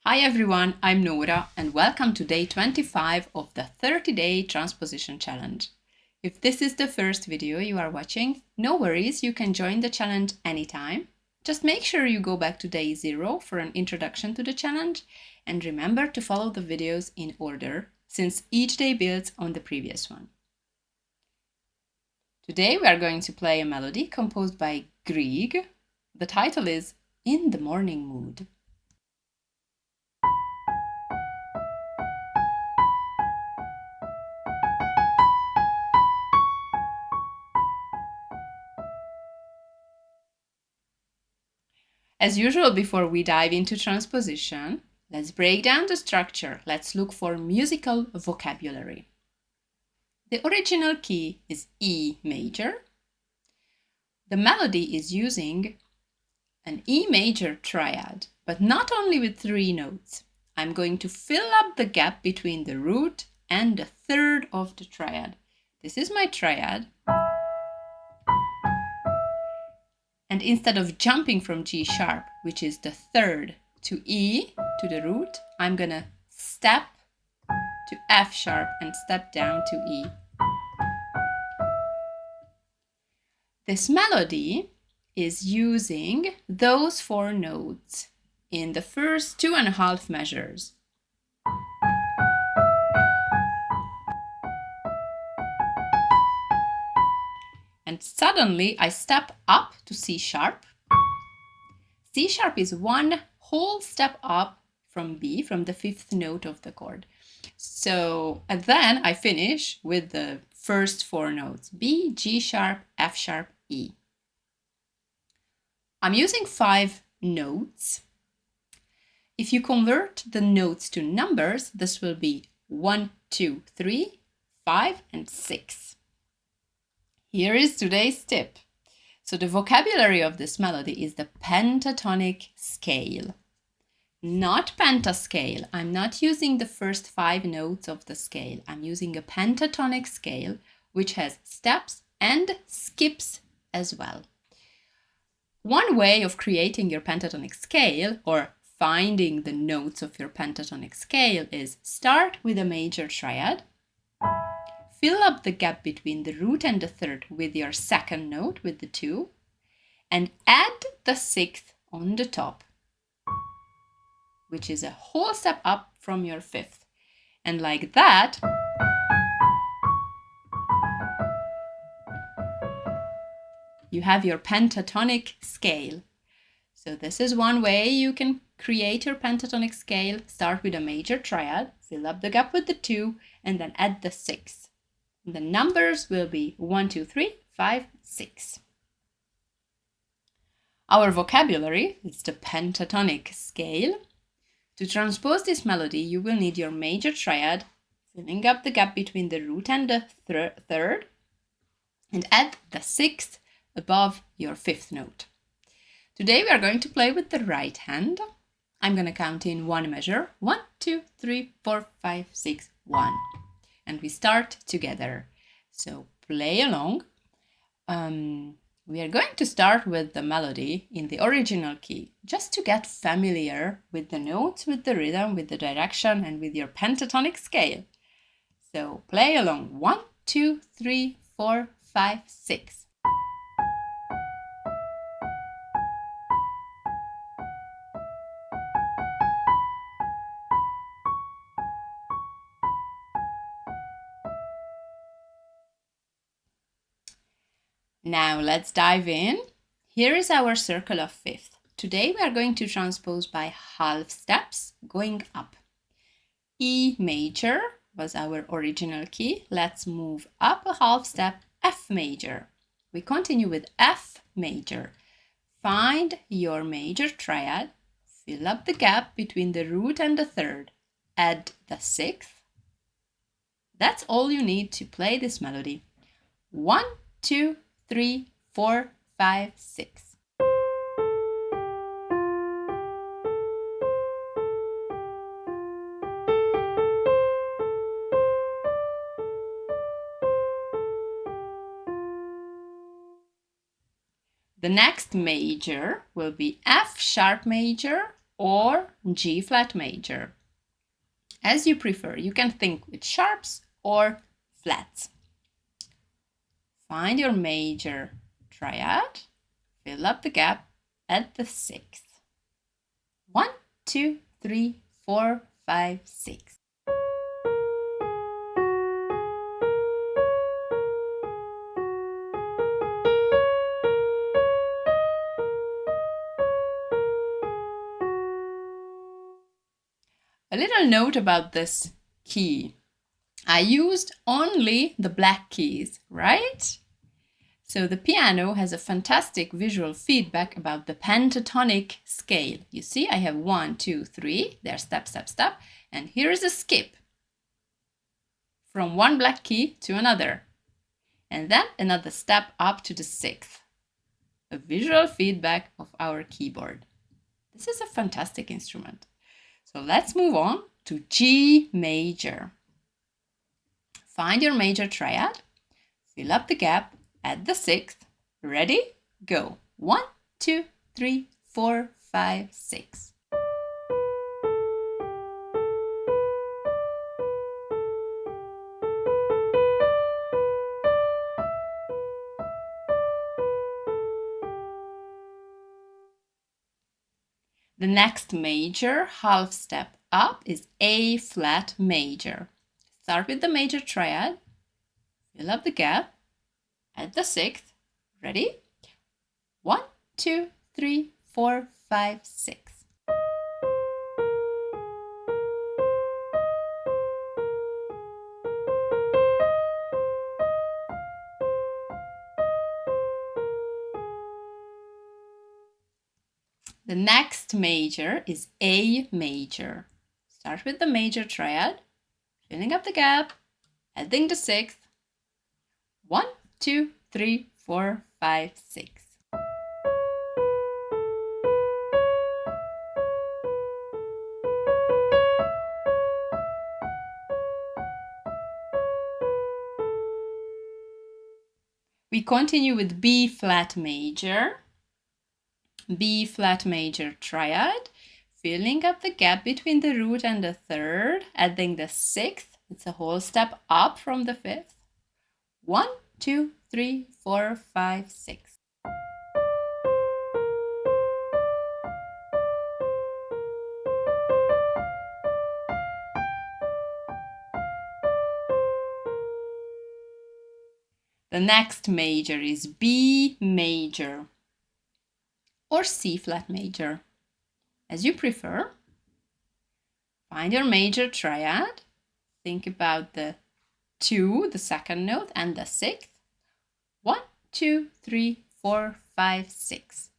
Hi everyone, I'm Nora and welcome to day 25 of the 30-day transposition challenge. If this is the first video you are watching, no worries, you can join the challenge anytime. Just make sure you go back to day 0 for an introduction to the challenge and remember to follow the videos in order, since each day builds on the previous one. Today we are going to play a melody composed by Grieg. The title is In the Morning Mood. As usual, before we dive into transposition, let's break down the structure. Let's look for musical vocabulary. The original key is E major. The melody is using an E major triad, but not only with 3 notes. I'm going to fill up the gap between the root and the third of the triad. This is my triad. And instead of jumping from G sharp, which is the third, to E, to the root, I'm gonna step to F sharp and step down to E. This melody is using those 4 notes in the first 2.5 measures. And suddenly I step up to C sharp. C sharp is one whole step up from B, from the 5th note of the chord. And then I finish with the first 4 notes, B, G sharp, F sharp, E. I'm using 5 notes. If you convert the notes to numbers, this will be 1, 2, 3, 5, and 6. Here is today's tip. So the vocabulary of this melody is the pentatonic scale, not pentascale. I'm not using the first 5 notes of the scale. I'm using a pentatonic scale, which has steps and skips as well. One way of creating your pentatonic scale, or finding the notes of your pentatonic scale, is start with a major triad. Fill up the gap between the root and the third with your second note, with the 2, and add the 6th on the top, which is a whole step up from your 5th. And like that, you have your pentatonic scale. So this is one way you can create your pentatonic scale. Start with a major triad, fill up the gap with the 2, and then add the 6. The numbers will be 1, 2, 3, 5, 6. Our vocabulary is the pentatonic scale. To transpose this melody, you will need your major triad, filling up the gap between the root and the third, and add the 6th above your 5th note. Today we are going to play with the right hand. I'm going to count in 1 measure. 1, 2, 3, 4, 5, 6, 1. And we start together. So play along. We are going to start with the melody in the original key, just to get familiar with the notes, with the rhythm, with the direction, and with your pentatonic scale. So play along. 1, 2, 3, 4, 5, 6. Now let's dive in. Here is our circle of 5th. Today we are going to transpose by half steps, going up. E major was our original key. Let's move up a half step, F major. We continue with F major. Find your major triad, fill up the gap between the root and the third, add the 6th. That's all you need to play this melody. 1, 2, 3, 4, 5, 6. The next major will be F sharp major, or G flat major. As you prefer, you can think with sharps or flats. Find your major triad, fill up the gap at the sixth. 1, 2, 3, 4, 5, 6. A little note about this key. I used only the black keys, right? So the piano has a fantastic visual feedback about the pentatonic scale. You see, I have 1, 2, 3. There, step, step, step. And here is a skip from one black key to another. And then another step up to the sixth. A visual feedback of our keyboard. This is a fantastic instrument. So let's move on to G major. Find your major triad, fill up the gap at the sixth. Ready? Go. 1, 2, 3, 4, 5, 6. The next major half step up is A flat major. Start with the major triad, fill up the gap at the sixth. Ready? 1, 2, 3, 4, 5, 6. The next major is A major. Start with the major triad, filling up the gap, adding the sixth. 1, 2, 3, 4, 5, 6. We continue with B flat major. B flat major triad, filling up the gap between the root and the third, adding the sixth. It's a whole step up from the fifth. 1, 2, 3, 4, 5, 6. The next major is B major or C flat major, as you prefer. Find your major triad. Think about the 2, the second note, and the sixth. 1, 2, 3, 4, 5, 6.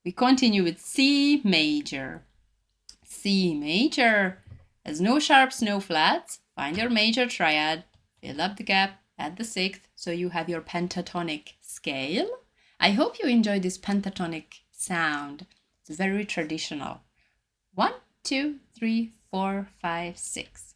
We continue with C major. C major has no sharps, no flats. Find your major triad, fill up the gap at the sixth, so you have your pentatonic scale. I hope you enjoy this pentatonic sound. It's very traditional. 1, 2, 3, 4, 5, 6.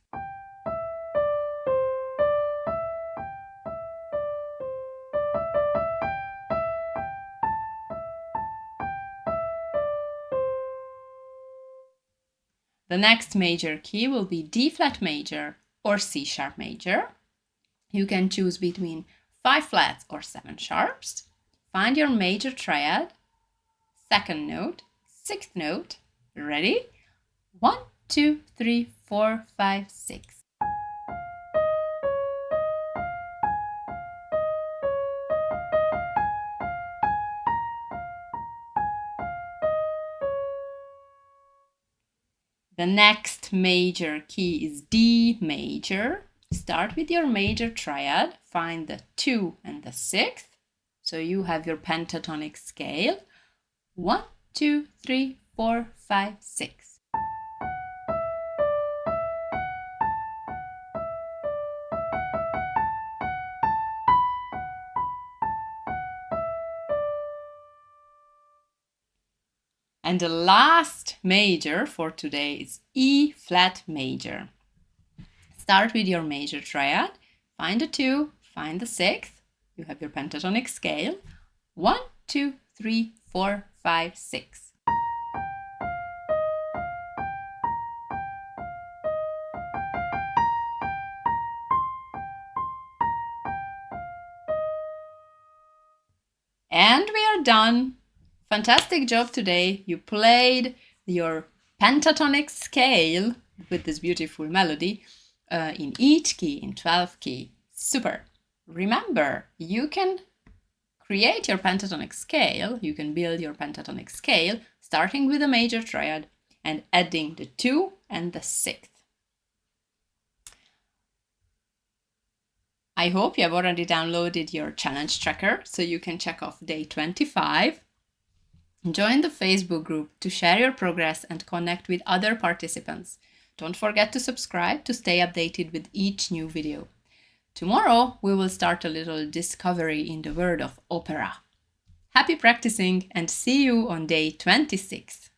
The next major key will be D flat major or C sharp major. You can choose between 5 flats or 7 sharps. Find your major triad, second note, sixth note. Ready? 1, 2, 3, 4, 5, 6. The next major key is D major. Start with your major triad, find the 2 and the sixth, so you have your pentatonic scale. 1, 2, 3, 4, 5, 6. And the last major for today is E flat major. Start with your major triad, find the 2, find the 6th, you have your pentatonic scale, 1, 2, 3, 4, 5, 6. And we are done. Fantastic job today. You played your pentatonic scale with this beautiful melody in each key, in 12 key. Super. Remember, you can create your pentatonic scale, you can build your pentatonic scale starting with a major triad and adding the 2 and the 6th. I hope you have already downloaded your challenge tracker so you can check off day 25. Join the Facebook group to share your progress and connect with other participants. Don't forget to subscribe to stay updated with each new video. Tomorrow we will start a little discovery in the world of opera. Happy practicing and see you on day 26.